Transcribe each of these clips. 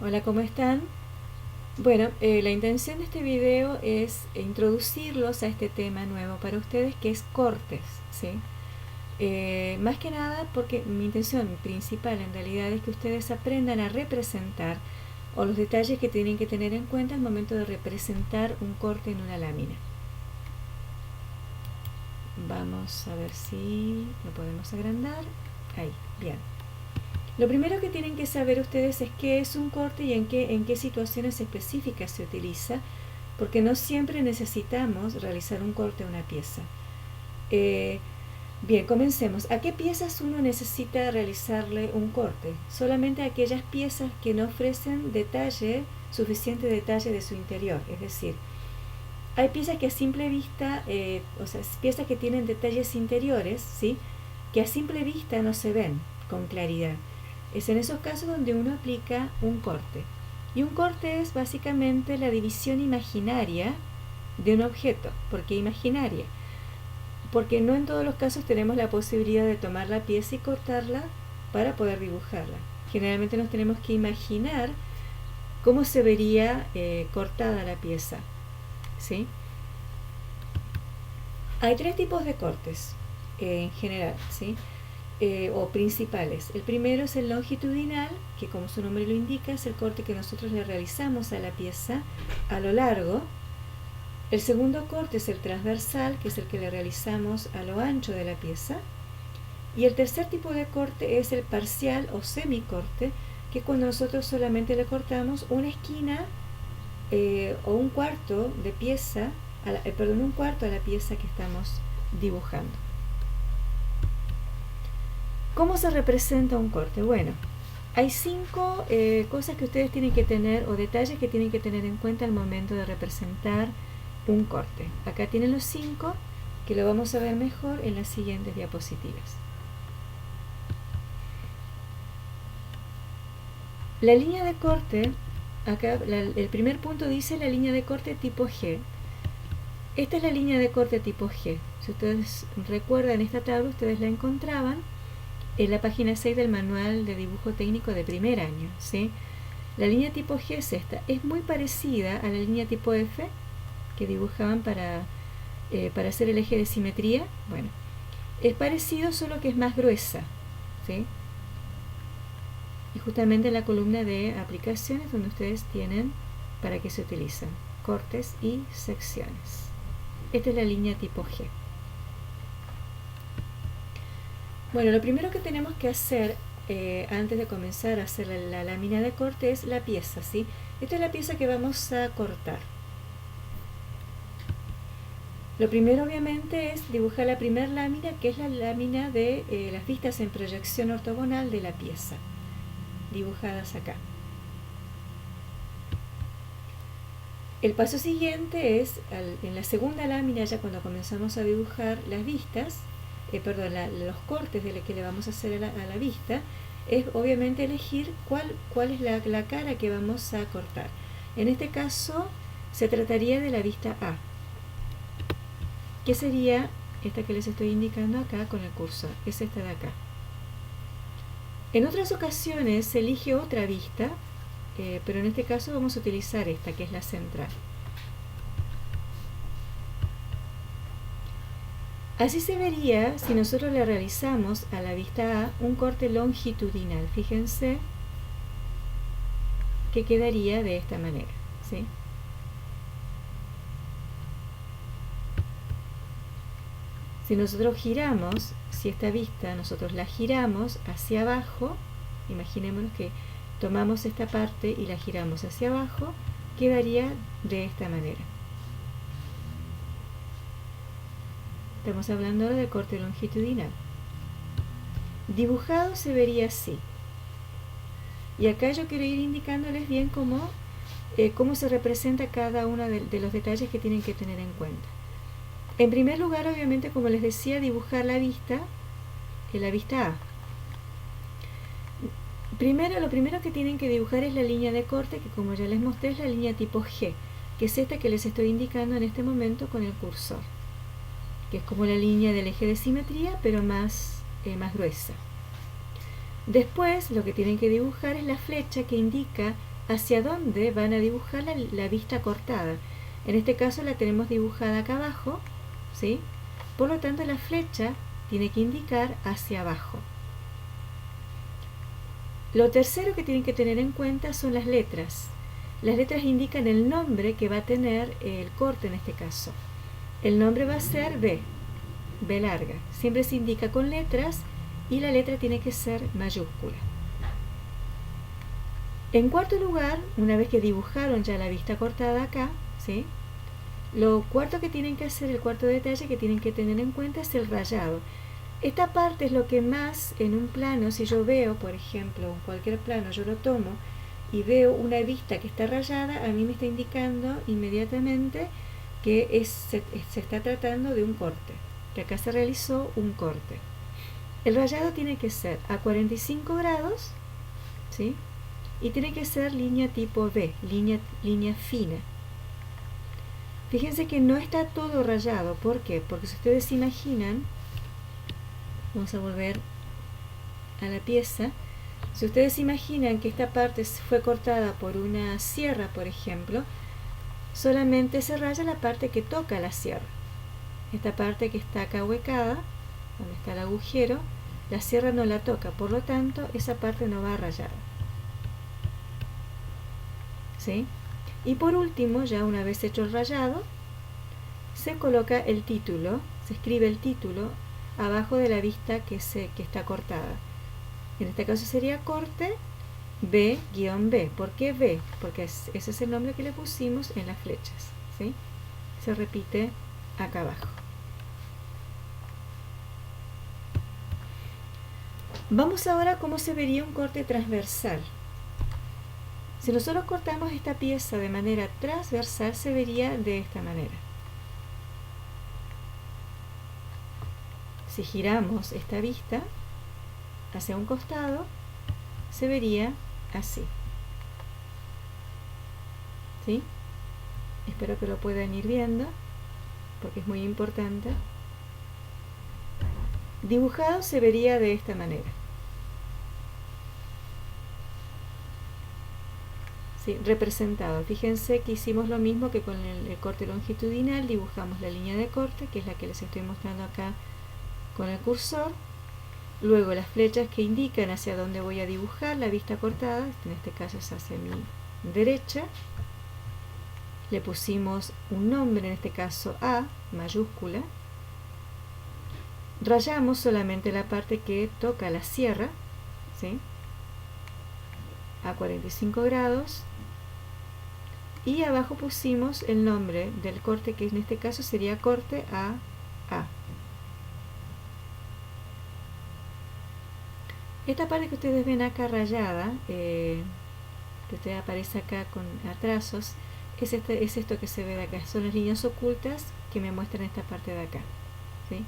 Hola, ¿cómo están? Bueno, la intención de este video es introducirlos a este tema nuevo para ustedes que es cortes, ¿sí? Más que nada porque mi intención principal en realidad es que ustedes aprendan a representar o los detalles que tienen que tener en cuenta al momento de representar un corte en una lámina. Vamos a ver si lo podemos agrandar. Ahí, bien. Lo primero que tienen que saber ustedes es qué es un corte y en qué situaciones específicas se utiliza, porque no siempre necesitamos realizar un corte a una pieza. Bien, comencemos. ¿A qué piezas uno necesita realizarle un corte? Solamente a aquellas piezas que no ofrecen suficiente detalle de su interior. Es decir, hay piezas que a simple vista, piezas que tienen detalles interiores, ¿sí? Que a simple vista no se ven con claridad. Es en esos casos donde uno aplica un corte. Y un corte es básicamente la división imaginaria de un objeto. ¿Por qué imaginaria? Porque no en todos los casos tenemos la posibilidad de tomar la pieza y cortarla para poder dibujarla. Generalmente nos tenemos que imaginar cómo se vería cortada la pieza, ¿sí? Hay tres tipos de cortes en general, ¿sí? O principales. El primero es el longitudinal, que como su nombre lo indica, es el corte que nosotros le realizamos a la pieza a lo largo. El segundo corte es el transversal, que es el que le realizamos a lo ancho de la pieza. Y el tercer tipo de corte es el parcial o semicorte, que es cuando nosotros solamente le cortamos una esquina o un cuarto de pieza, un cuarto a la pieza que estamos dibujando. ¿Cómo se representa un corte? Bueno, hay 5 cosas que ustedes tienen que tener o detalles que tienen que tener en cuenta al momento de representar un corte. Acá tienen los 5 que lo vamos a ver mejor en las siguientes diapositivas. La línea de corte, acá el primer punto dice la línea de corte tipo G. Esta es la línea de corte tipo G. Si ustedes recuerdan esta tabla, ustedes la encontraban en la página 6 del manual de dibujo técnico de primer año, ¿sí? La línea tipo G es esta. Es muy parecida a la línea tipo F que dibujaban para hacer el eje de simetría. Bueno, es parecido, solo que es más gruesa, ¿sí? Y justamente en la columna de aplicaciones donde ustedes tienen para qué se utilizan cortes y secciones. Esta es la línea tipo G. Bueno, lo primero que tenemos que hacer antes de comenzar a hacer la lámina de corte es la pieza, ¿sí? Esta es la pieza que vamos a cortar. Lo primero obviamente es dibujar la primera lámina, que es la lámina de las vistas en proyección ortogonal de la pieza, dibujadas acá. El paso siguiente es, en la segunda lámina, ya cuando comenzamos a dibujar las vistas, los cortes de que le vamos a hacer a la vista, es obviamente elegir cuál es la cara que vamos a cortar. En este caso se trataría de la vista A, que sería esta que les estoy indicando acá con el cursor, es esta de acá. En otras ocasiones se elige otra vista, pero en este caso vamos a utilizar esta, que es la central. Así se vería si nosotros le realizamos a la vista A un corte longitudinal. Fíjense que quedaría de esta manera, ¿sí? Si nosotros giramos, si esta vista nosotros la giramos hacia abajo, imaginémonos que tomamos esta parte y la giramos hacia abajo, quedaría de esta manera. Estamos hablando ahora de corte longitudinal. Dibujado se vería así. Y acá yo quiero ir indicándoles bien cómo se representa cada uno de los detalles que tienen que tener en cuenta. En primer lugar, obviamente, como les decía, dibujar la vista A. Lo primero que tienen que dibujar es la línea de corte, que como ya les mostré es la línea tipo G, que es esta que les estoy indicando en este momento con el cursor, que es como la línea del eje de simetría, pero más gruesa. Después lo que tienen que dibujar es la flecha que indica hacia dónde van a dibujar la vista cortada. En este caso la tenemos dibujada acá abajo, ¿sí? Por lo tanto la flecha tiene que indicar hacia abajo. Lo tercero que tienen que tener en cuenta son las letras. Las letras indican el nombre que va a tener el corte en este caso. El nombre va a ser B, B larga. Siempre se indica con letras y la letra tiene que ser mayúscula. En cuarto lugar, una vez que dibujaron ya la vista cortada acá, ¿sí? Lo cuarto que tienen que hacer, el cuarto detalle que tienen que tener en cuenta es el rayado. Esta parte es lo que más en un plano, si yo veo, por ejemplo, en cualquier plano, yo lo tomo y veo una vista que está rayada, a mí me está indicando inmediatamente que se está tratando de un corte, que acá se realizó un corte. El rayado tiene que ser a 45 grados, ¿sí? Y tiene que ser línea tipo V, línea fina. Fíjense que no está todo rayado. ¿Por qué? Porque si ustedes se imaginan, vamos a volver a la pieza. Si ustedes se imaginan que esta parte fue cortada por una sierra, por ejemplo, solamente se raya la parte que toca la sierra. Esta parte que está acá huecada, donde está el agujero, la sierra no la toca, por lo tanto, esa parte no va rayada. ¿Sí? Y por último, ya una vez hecho el rayado, se coloca el título, se escribe el título abajo de la vista que está cortada. En este caso sería corte B-B. ¿Por qué B? Porque ese es el nombre que le pusimos en las flechas, ¿sí? Se repite acá abajo. Vamos ahora a cómo se vería un corte transversal. Si nosotros cortamos esta pieza de manera transversal, se vería de esta manera. Si giramos esta vista hacia un costado, se vería así. ¿Sí? Espero que lo puedan ir viendo, porque es muy importante. Dibujado se vería de esta manera. ¿Sí? Representado. Fíjense que hicimos lo mismo que con el corte longitudinal, dibujamos la línea de corte, que es la que les estoy mostrando acá con el cursor. Luego las flechas que indican hacia dónde voy a dibujar la vista cortada, en este caso es hacia mi derecha. Le pusimos un nombre, en este caso A, mayúscula. Rayamos solamente la parte que toca la sierra, ¿sí? A 45 grados. Y abajo pusimos el nombre del corte, que en este caso sería corte A. Esta parte que ustedes ven acá rayada, que ustedes aparece acá con atrasos, es esto que se ve de acá. Son las líneas ocultas que me muestran esta parte de acá, ¿sí?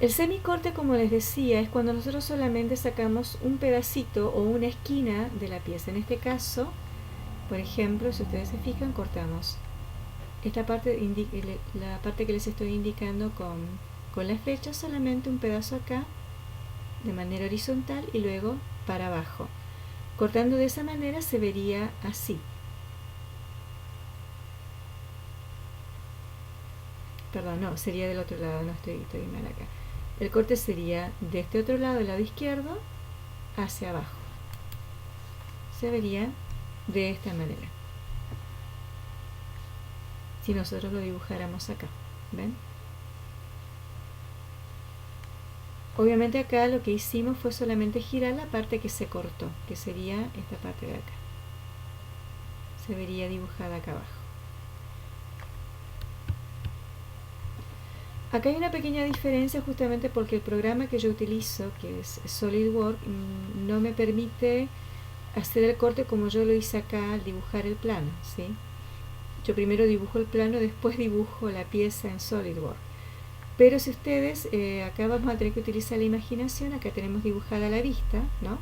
El semicorte, como les decía, es cuando nosotros solamente sacamos un pedacito o una esquina de la pieza. En este caso, por ejemplo, si ustedes se fijan, cortamos esta parte, la parte que les estoy indicando con la flecha, solamente un pedazo acá de manera horizontal y luego para abajo. Cortando de esa manera se vería así. Perdón, no, sería del otro lado, no estoy mal acá. El corte sería de este otro lado, del lado izquierdo, hacia abajo. Se vería de esta manera. Si nosotros lo dibujáramos acá, ¿ven? Obviamente acá lo que hicimos fue solamente girar la parte que se cortó, que sería esta parte de acá. Se vería dibujada acá abajo. Acá hay una pequeña diferencia justamente porque el programa que yo utilizo, que es SolidWorks, no me permite hacer el corte como yo lo hice acá al dibujar el plano, ¿sí? Yo primero dibujo el plano, después dibujo la pieza en SolidWorks. Pero si ustedes, acá vamos a tener que utilizar la imaginación, acá tenemos dibujada la vista, ¿no?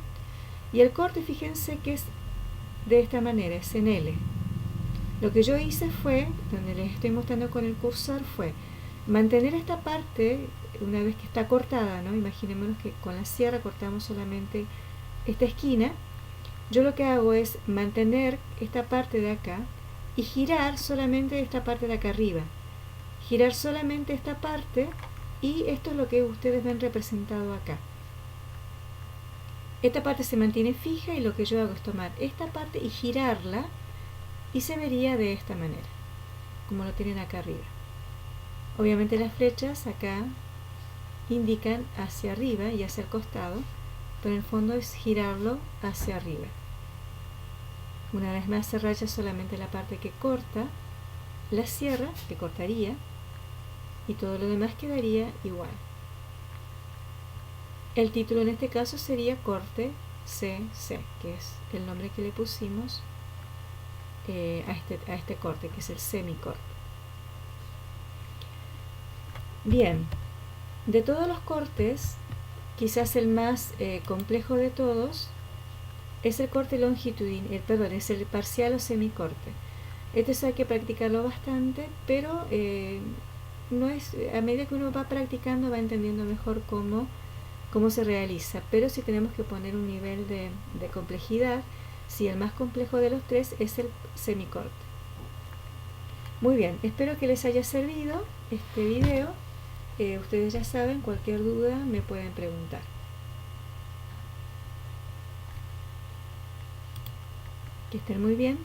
Y el corte, fíjense que es de esta manera, es en L. Lo que yo hice fue, donde les estoy mostrando con el cursor, fue mantener esta parte una vez que está cortada, ¿no? Imaginémonos que con la sierra cortamos solamente esta esquina. Yo lo que hago es mantener esta parte de acá y girar solamente esta parte de acá arriba. Girar solamente esta parte, y esto es lo que ustedes ven representado acá. Esta parte se mantiene fija y lo que yo hago es tomar esta parte y girarla, y se vería de esta manera, como lo tienen acá arriba. Obviamente las flechas acá indican hacia arriba y hacia el costado, pero en el fondo es girarlo hacia arriba. Una vez más se raya solamente la parte que corta la sierra, que cortaría, y todo lo demás quedaría igual. El título en este caso sería corte CC, que es el nombre que le pusimos a este corte, que es el semicorte. Bien, de todos los cortes, quizás el más complejo de todos es el corte longitudinal, es el parcial o semicorte. Este hay que practicarlo bastante, pero no es, a medida que uno va practicando va entendiendo mejor cómo se realiza. Pero si tenemos que poner un nivel de complejidad, si el más complejo de los tres es el semicorte. Muy bien, espero que les haya servido este video. Ustedes ya saben, cualquier duda me pueden preguntar. Que estén muy bien.